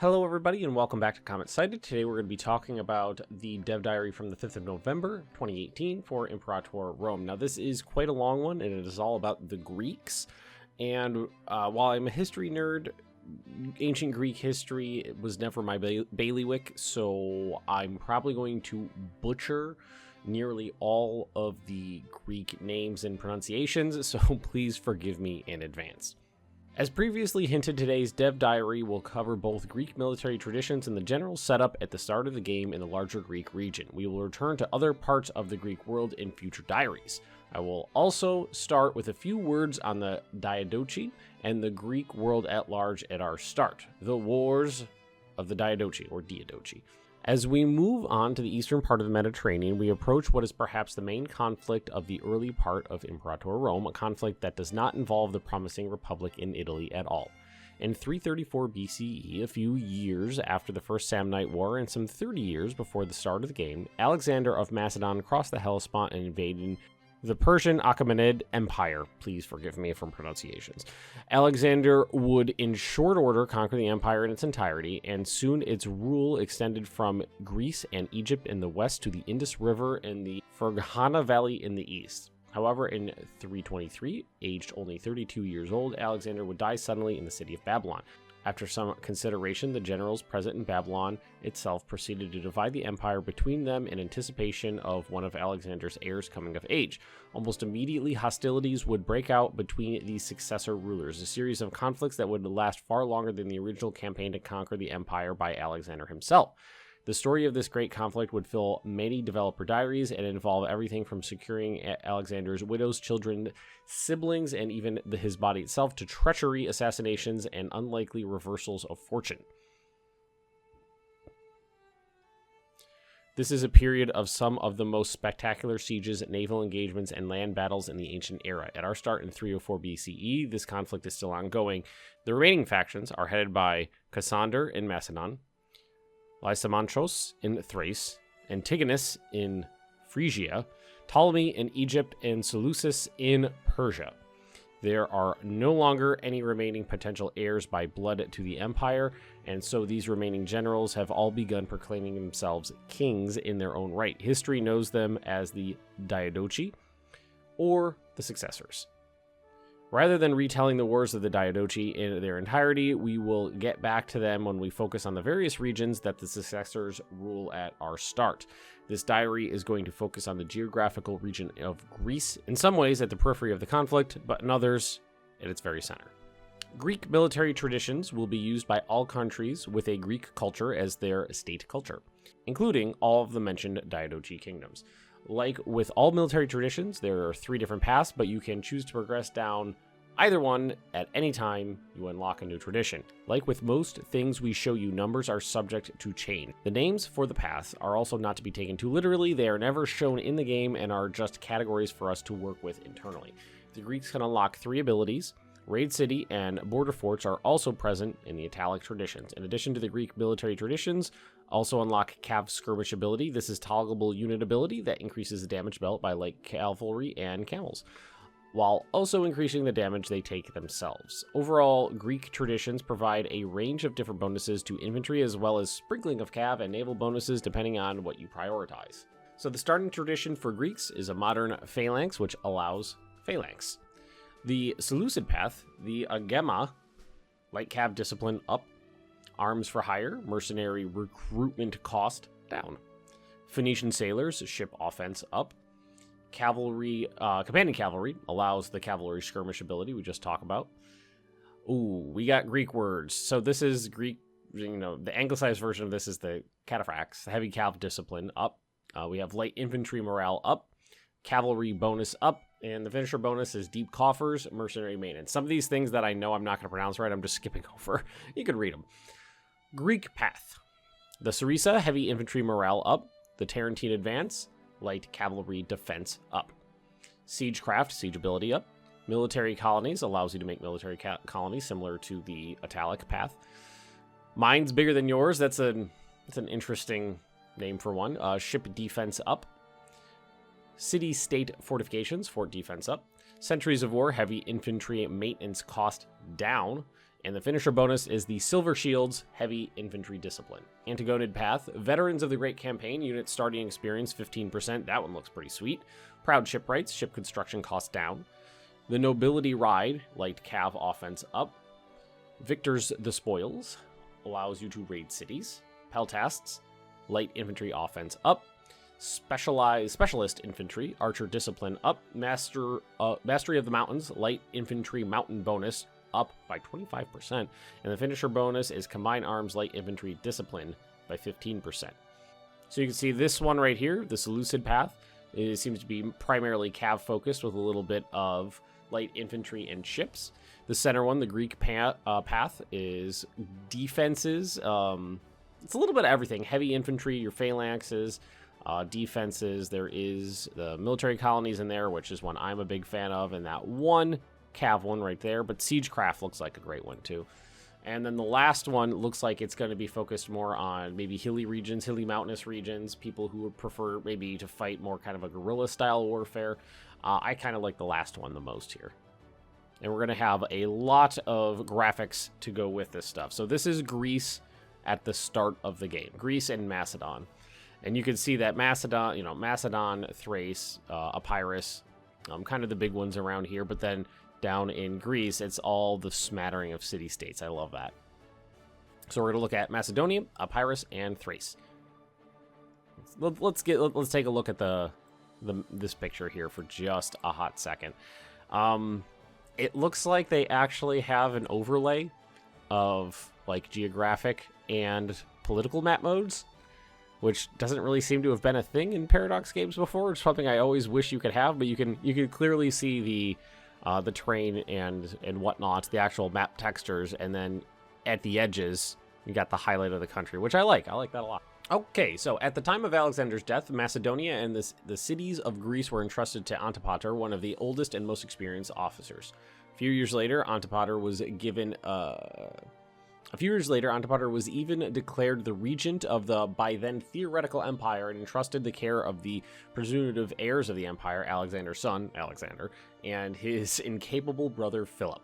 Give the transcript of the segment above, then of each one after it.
Hello everybody and welcome back to Comet Sighted. Today we're going to be talking about the Dev Diary from the 5th of November 2018 for Imperator Rome. Now this is quite a long one and it is all about the Greeks. And while I'm a history nerd, ancient Greek history was never my bailiwick, so I'm probably going to butcher nearly all of the Greek names and pronunciations, so please forgive me in advance. As previously hinted, today's Dev Diary will cover both Greek military traditions and the general setup at the start of the game in the larger Greek region. We will return to other parts of the Greek world in future diaries. I will also start with a few words on the Diadochi and the Greek world at large at our start. The Wars of the Diadochi, or Diadochi. As we move on to the eastern part of the Mediterranean, we approach what is perhaps the main conflict of the early part of Imperator Rome, a conflict that does not involve the promising republic in Italy at all. In 334 BCE, a few years after the First Samnite War and some 30 years before the start of the game, Alexander of Macedon crossed the Hellespont and invaded the Persian Achaemenid Empire. Please forgive me from pronunciations. Alexander would in short order conquer the empire in its entirety, and soon its rule extended from Greece and Egypt in the west to the Indus River and the Ferghana Valley in the east. However, in 323, aged only 32 years old, Alexander would die suddenly in the city of Babylon. After some consideration, the generals present in Babylon itself proceeded to divide the empire between them in anticipation of one of Alexander's heirs coming of age. Almost immediately, hostilities would break out between these successor rulers, a series of conflicts that would last far longer than the original campaign to conquer the empire by Alexander himself. The story of this great conflict would fill many developer diaries and involve everything from securing Alexander's widows, children, siblings, and even his body itself to treachery, assassinations, and unlikely reversals of fortune. This is a period of some of the most spectacular sieges, naval engagements, and land battles in the ancient era. At our start in 304 BCE, this conflict is still ongoing. The remaining factions are headed by Cassander in Macedon, Lysimachos in Thrace, Antigonus in Phrygia, Ptolemy in Egypt, and Seleucus in Persia. There are no longer any remaining potential heirs by blood to the empire, and so these remaining generals have all begun proclaiming themselves kings in their own right. History knows them as the Diadochi, or the successors. Rather than retelling the wars of the Diadochi in their entirety, we will get back to them when we focus on the various regions that the successors rule at our start. This diary is going to focus on the geographical region of Greece, in some ways at the periphery of the conflict, but in others at its very center. Greek military traditions will be used by all countries with a Greek culture as their state culture, including all of the mentioned Diadochi kingdoms. Like with all military traditions, there are 3 different paths, but you can choose to progress down either one at any time you unlock a new tradition. Like with most things we show you, numbers are subject to change. The names for the paths are also not to be taken too literally. They are never shown in the game and are just categories for us to work with internally. The Greeks can unlock 3 abilities. Raid City and Border Forts are also present in the Italic traditions. In addition to the Greek military traditions, also unlock Cav Skirmish ability. This is toggleable unit ability that increases the damage dealt by light cavalry and camels, while also increasing the damage they take themselves. Overall, Greek traditions provide a range of different bonuses to infantry as well as sprinkling of Cav and naval bonuses depending on what you prioritize. So the starting tradition for Greeks is a modern phalanx, which allows phalanx. The Seleucid path, the Agema, light Cav discipline up, arms for hire, mercenary recruitment cost down. Phoenician sailors, ship offense up. Cavalry, companion cavalry allows the cavalry skirmish ability we just talked about. Ooh, we got Greek words. So this is Greek, the anglicized version of this is the cataphracts, heavy cav discipline up. We have light infantry morale up, cavalry bonus up, and the finisher bonus is deep coffers, mercenary maintenance. Some of these things that I know I'm not going to pronounce right, I'm just skipping over. You could read them. Greek path. The Sarissa, heavy infantry morale up. The Tarentine advance, light cavalry defense up. Siegecraft, siege ability up. Military colonies allows you to make military colonies similar to the Italic path. Mines bigger than yours, that's an interesting name for one. Ship defense up. City-state fortifications, fort defense up. Centuries of war, heavy infantry maintenance cost down. And the finisher bonus is the Silver Shield's Heavy Infantry Discipline. Antigonid Path, Veterans of the Great Campaign, unit starting experience 15%. That one looks pretty sweet. Proud Shipwrights, ship construction cost down. The Nobility Ride, light cav offense up. Victor's the Spoils, allows you to raid cities. Peltasts, light infantry offense up. Specialist infantry, archer discipline up. Mastery of the Mountains, light infantry mountain bonus up by 25%. And the finisher bonus is combined arms, light infantry discipline by 15%. So you can see this one right here, the Seleucid Path. It seems to be primarily cav focused with a little bit of light infantry and ships. The center one, the Greek path, is defenses. It's a little bit of everything. Heavy infantry, your phalanxes, defenses. There is the military colonies in there, which is one I'm a big fan of, and that one cav one right there. But siegecraft looks like a great one too. And then the last one looks like it's going to be focused more on maybe hilly regions, hilly mountainous regions, people who would prefer maybe to fight more kind of a guerrilla style warfare. I kind of like the last one the most here. And we're going to have a lot of graphics to go with this stuff. So this is Greece at the start of the game. Greece and Macedon. And you can see that Macedon, Thrace, Epirus, kind of the big ones around here. But then down in Greece, it's all the smattering of city-states. I love that. So we're going to look at Macedonia, Epirus, and Thrace. Let's take a look at this picture here for just a hot second. It looks like they actually have an overlay of like geographic and political map modes, which doesn't really seem to have been a thing in Paradox games before. It's something I always wish you could have, but you can clearly see the terrain and whatnot, the actual map textures, and then at the edges you got the highlight of the country, which I like. I like that a lot. Okay, so at the time of Alexander's death, Macedonia and the cities of Greece were entrusted to Antipater, one of the oldest and most experienced officers. A few years later, Antipater was even declared the regent of the by then theoretical empire and entrusted the care of the presumptive heirs of the empire, Alexander's son, Alexander, and his incapable brother Philip.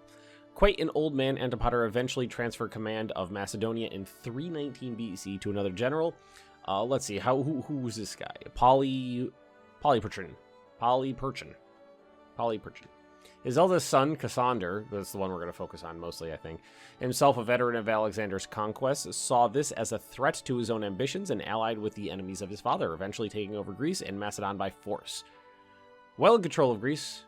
Quite an old man, Antipater eventually transferred command of Macedonia in 319 BC to another general. Let's see, who was this guy? Polyperchon. His eldest son, Cassander, that's the one we're going to focus on mostly, I think, himself a veteran of Alexander's conquests, saw this as a threat to his own ambitions and allied with the enemies of his father, eventually taking over Greece and Macedon by force. While in control of Greece,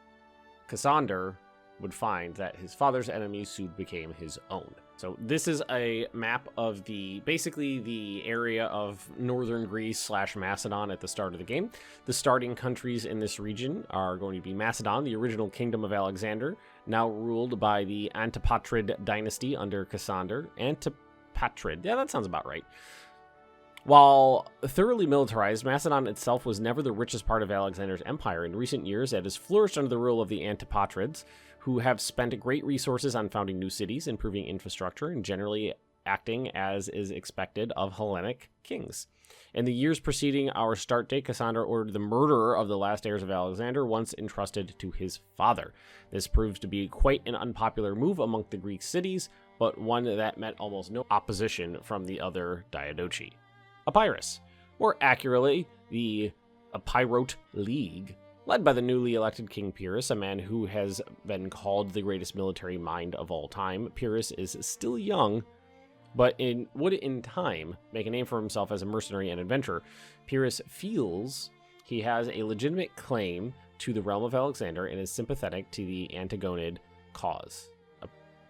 Cassander would find that his father's enemies soon became his own. So this is a map of basically the area of northern Greece / Macedon at the start of the game. The starting countries in this region are going to be Macedon, the original kingdom of Alexander, now ruled by the Antipatrid dynasty under Cassander. Antipatrid, yeah, that sounds about right. While thoroughly militarized, Macedon itself was never the richest part of Alexander's empire. In recent years, it has flourished under the rule of the Antipatrids, who have spent great resources on founding new cities, improving infrastructure, and generally acting as is expected of Hellenic kings. In the years preceding our start date, Cassander ordered the murder of the last heirs of Alexander, once entrusted to his father. This proves to be quite an unpopular move among the Greek cities, but one that met almost no opposition from the other Diadochi. Epirus, more accurately, the Epirote League, led by the newly elected King Pyrrhus, a man who has been called the greatest military mind of all time. Pyrrhus is still young, but would in time make a name for himself as a mercenary and adventurer. Pyrrhus feels he has a legitimate claim to the realm of Alexander and is sympathetic to the Antigonid cause.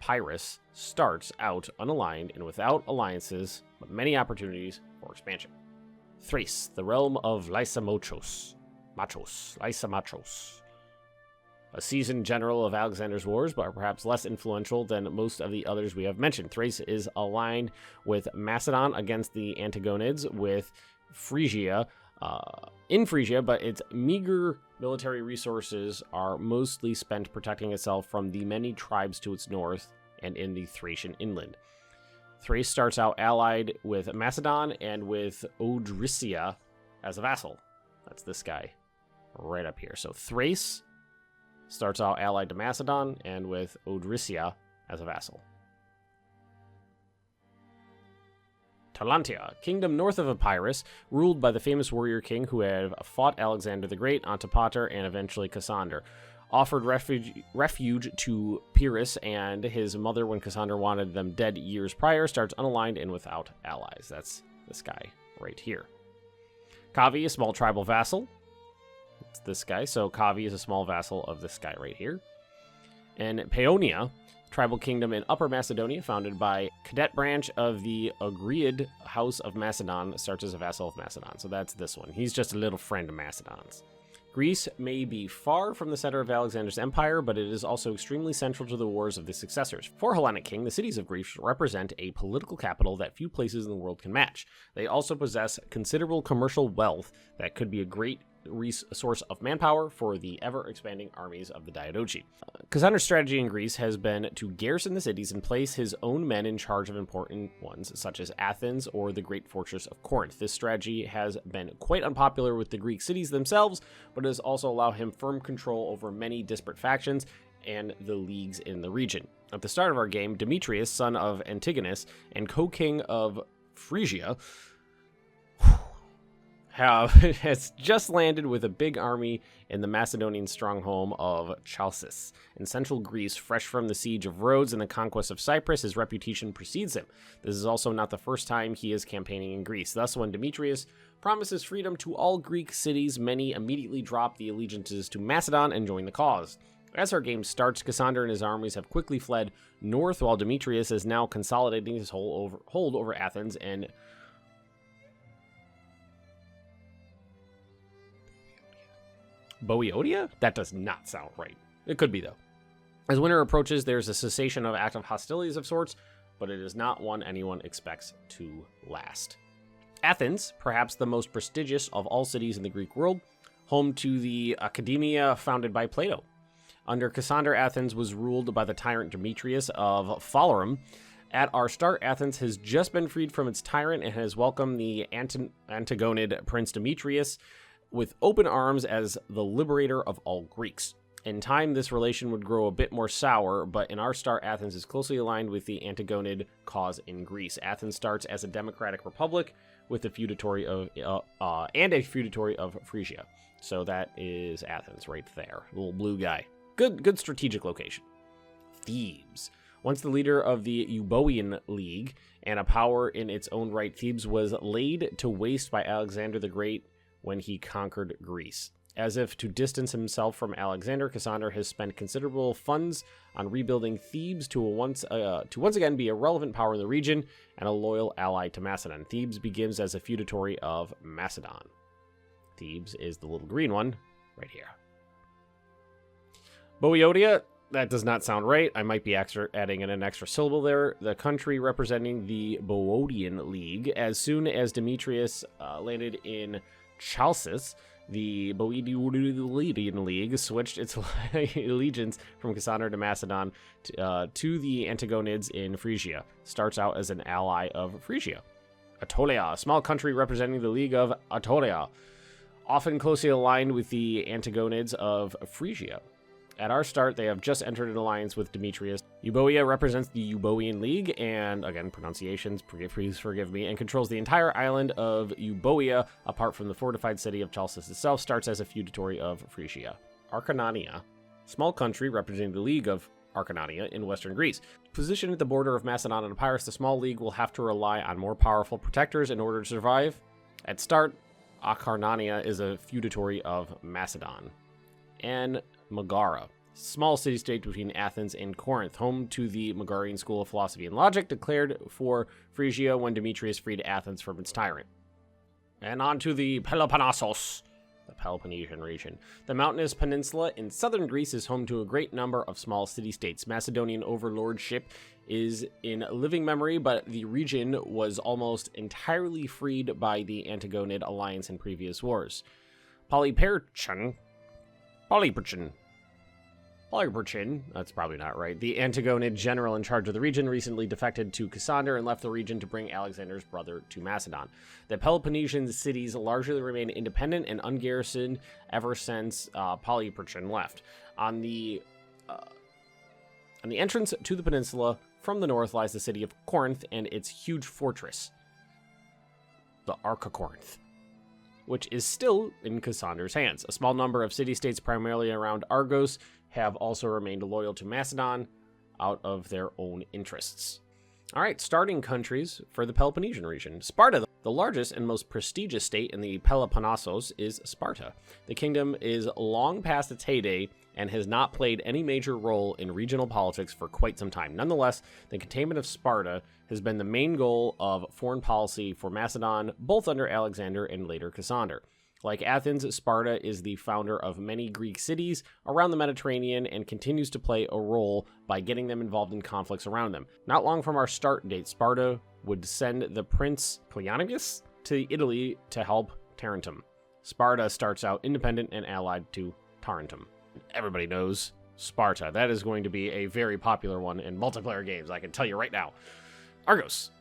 Epirus starts out unaligned and without alliances, but many opportunities for expansion. Thrace, the realm of Lysimachos. Lysimachos. A seasoned general of Alexander's wars, but perhaps less influential than most of the others we have mentioned. Thrace is aligned with Macedon against the Antigonids, with Phrygia, in Phrygia, but its meager military resources are mostly spent protecting itself from the many tribes to its north and in the Thracian inland. Thrace starts out allied with Macedon and with Odrysia as a vassal. That's this guy right up here. So Thrace starts out allied to Macedon and with Odrysia as a vassal. Atalantia, kingdom north of Epirus, ruled by the famous warrior king who had fought Alexander the Great, Antipater, and eventually Cassander. Offered refuge to Pyrrhus and his mother when Cassander wanted them dead years prior, starts unaligned and without allies. That's this guy right here. Kavi, a small tribal vassal. It's this guy. So Kavi is a small vassal of this guy right here. And Paeonia, tribal kingdom in Upper Macedonia, founded by cadet branch of the Agriid House of Macedon, starts as a vassal of Macedon. So that's this one. He's just a little friend of Macedon's. Greece may be far from the center of Alexander's empire, but it is also extremely central to the wars of the successors. For Hellenic king, the cities of Greece represent a political capital that few places in the world can match. They also possess considerable commercial wealth that could be a great source of manpower for the ever-expanding armies of the Diadochi. Cassander's strategy in Greece has been to garrison the cities and place his own men in charge of important ones, such as Athens or the great fortress of Corinth. This strategy has been quite unpopular with the Greek cities themselves, but has also allowed him firm control over many disparate factions and the leagues in the region. At the start of our game, Demetrius, son of Antigonus and co-king of Phrygia, has just landed with a big army in the Macedonian stronghold of Chalcis. In central Greece, fresh from the siege of Rhodes and the conquest of Cyprus, his reputation precedes him. This is also not the first time he is campaigning in Greece. Thus, when Demetrius promises freedom to all Greek cities, many immediately drop the allegiances to Macedon and join the cause. As our game starts, Cassander and his armies have quickly fled north, while Demetrius is now consolidating his hold over Athens and Boeotia? That does not sound right. It could be, though. As winter approaches, there's a cessation of active hostilities of sorts, but it is not one anyone expects to last. Athens, perhaps the most prestigious of all cities in the Greek world, home to the Academia founded by Plato. Under Cassander, Athens was ruled by the tyrant Demetrius of Phalerum. At our start, Athens has just been freed from its tyrant and has welcomed the Antigonid Prince Demetrius with open arms as the liberator of all Greeks. In time, this relation would grow a bit more sour, but in our start, Athens is closely aligned with the Antigonid cause in Greece. Athens starts as a democratic republic with a feudatory of Phrygia. So that is Athens right there, little blue guy. Good strategic location. Thebes. Once the leader of the Euboean League and a power in its own right, Thebes was laid to waste by Alexander the Great when he conquered Greece. As if to distance himself from Alexander, Cassander has spent considerable funds on rebuilding Thebes to once again be a relevant power in the region and a loyal ally to Macedon. Thebes begins as a feudatory of Macedon. Thebes is the little green one right here. Boeotia, that does not sound right. I might be adding in an extra syllable there. The country representing the Boeotian League. As soon as Demetrius landed in Chalcis, the Boeotian League switched its allegiance from Cassander to Macedon to the Antigonids in Phrygia. Starts out as an ally of Phrygia. Aetolia, a small country representing the League of Aetolia, often closely aligned with the Antigonids of Phrygia. At our start, they have just entered an alliance with Demetrius. Euboea represents the Euboean League, and again, pronunciations, please forgive me, and controls the entire island of Euboea, apart from the fortified city of Chalcis itself, starts as a feudatory of Phrygia. Acarnania, small country representing the League of Acarnania in western Greece. Positioned at the border of Macedon and Epirus, the small league will have to rely on more powerful protectors in order to survive. At start, Acarnania is a feudatory of Macedon. And Megara, small city-state between Athens and Corinth, home to the Megarian School of Philosophy and Logic, declared for Phrygia when Demetrius freed Athens from its tyrant. And on to the Peloponnesos, the Peloponnesian region. The mountainous peninsula in southern Greece is home to a great number of small city-states. Macedonian overlordship is in living memory, but the region was almost entirely freed by the Antigonid alliance in previous wars. Polyperchon, that's probably not right. The Antigonid general in charge of the region recently defected to Cassander and left the region to bring Alexander's brother to Macedon. The Peloponnesian cities largely remain independent and ungarrisoned ever since Polyperchon left. On the entrance to the peninsula from the north lies the city of Corinth and its huge fortress. the Archacorinth, which is still in Cassandra's hands. A small number of city-states primarily around Argos have also remained loyal to Macedon out of their own interests. All right, starting countries for the Peloponnesian region. Sparta, the largest and most prestigious state in the Peloponnesos, is Sparta. The kingdom is long past its heyday and has not played any major role in regional politics for quite some time. Nonetheless, the containment of Sparta has been the main goal of foreign policy for Macedon, both under Alexander and later Cassander. Like Athens, Sparta is the founder of many Greek cities around the Mediterranean and continues to play a role by getting them involved in conflicts around them. Not long from our start date, Sparta would send the Prince Cleonymus to Italy to help Tarentum. Sparta starts out independent and allied to Tarentum. Everybody knows Sparta. That is going to be a very popular one in multiplayer games, I can tell you right now. Argos.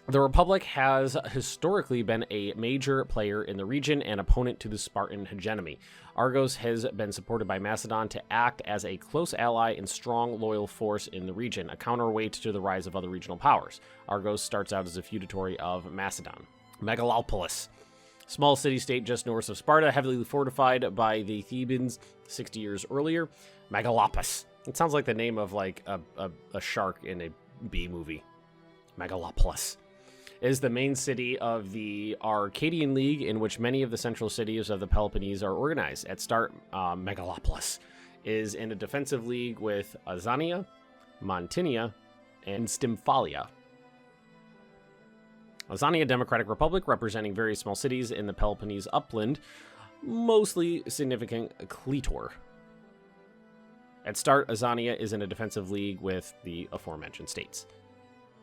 The Republic has historically been a major player in the region and opponent to the Spartan hegemony. Argos has been supported by Macedon to act as a close ally and strong, loyal force in the region, a counterweight to the rise of other regional powers. Argos starts out as a feudatory of Macedon. Megalopolis. Small city-state just north of Sparta, heavily fortified by the Thebans 60 years earlier. Megalopus. It sounds like the name of like a shark in a B movie. Megalopolis is the main city of the Arcadian League, in which many of the central cities of the Peloponnese are organized. At start, Megalopolis is in a defensive league with Azania, Mantinia, and Stymphalia. Azania Democratic Republic, representing various small cities in the Peloponnese upland, mostly significant Kletor. At start, Azania is in a defensive league with the aforementioned states.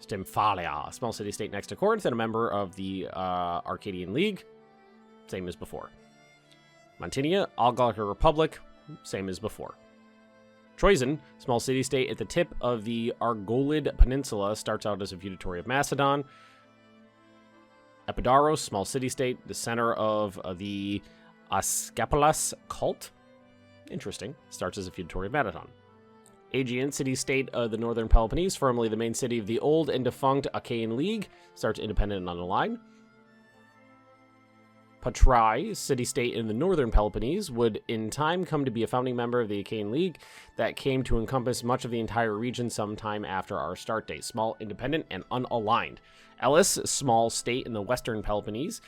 Stymphalia, a small city-state next to Corinth and a member of the Arcadian League, same as before. Mantinia, Oligarchic Republic, same as before. Troezen, small city-state at the tip of the Argolid Peninsula, starts out as a feudatory of Macedon. Epidaurus, small city-state, the center of the Asclepius cult, interesting, starts as a feudatory of Macedon. Aegean, city-state of the northern Peloponnese, formerly the main city of the old and defunct Achaean League, starts independent and unaligned. Patrai, city-state in the northern Peloponnese, would in time come to be a founding member of the Achaean League that came to encompass much of the entire region sometime after our start date. Small, independent, and unaligned. Elis, small state in the western Peloponnese.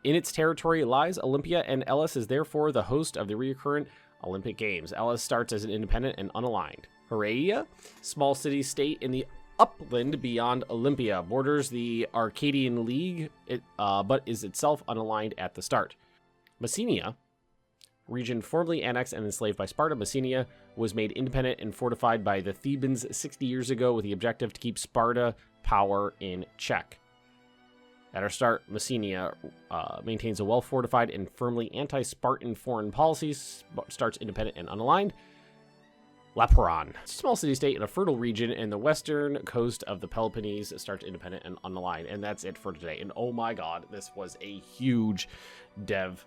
In its territory lies Olympia, and Elis is therefore the host of the recurrent Olympic Games. Elis starts as an independent and unaligned. Heraea, small city-state in the upland beyond Olympia, borders the Arcadian League, but is itself unaligned at the start. Messenia, region formerly annexed and enslaved by Sparta, Messenia was made independent and fortified by the Thebans 60 years ago with the objective to keep Sparta power in check. At our start, Messenia maintains a well-fortified and firmly anti-Spartan foreign policy, starts independent and unaligned. Laperon, small city-state in a fertile region in the western coast of the Peloponnese, starts independent and unaligned. And that's it for today. And oh my god, this was a huge Dev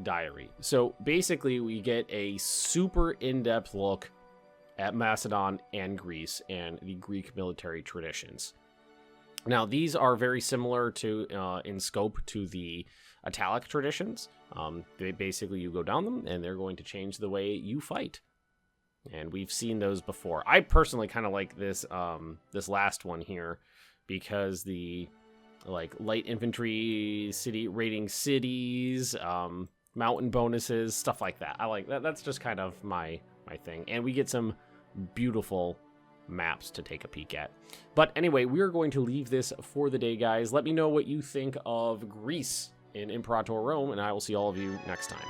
Diary. So basically, we get a super in-depth look at Macedon and Greece and the Greek military traditions. Now, these are very similar to in scope to the Italic traditions. They basically, you go down them, and they're going to change the way you fight. And we've seen those before. I personally kind of like this this last one here because the light infantry city raiding cities, mountain bonuses, stuff like that. I like that. That's just kind of my thing. And we get some beautiful maps to take a peek at. But anyway, we're going to leave this for the day, guys. Let me know what you think of Greece in Imperator Rome, and I will see all of you next time.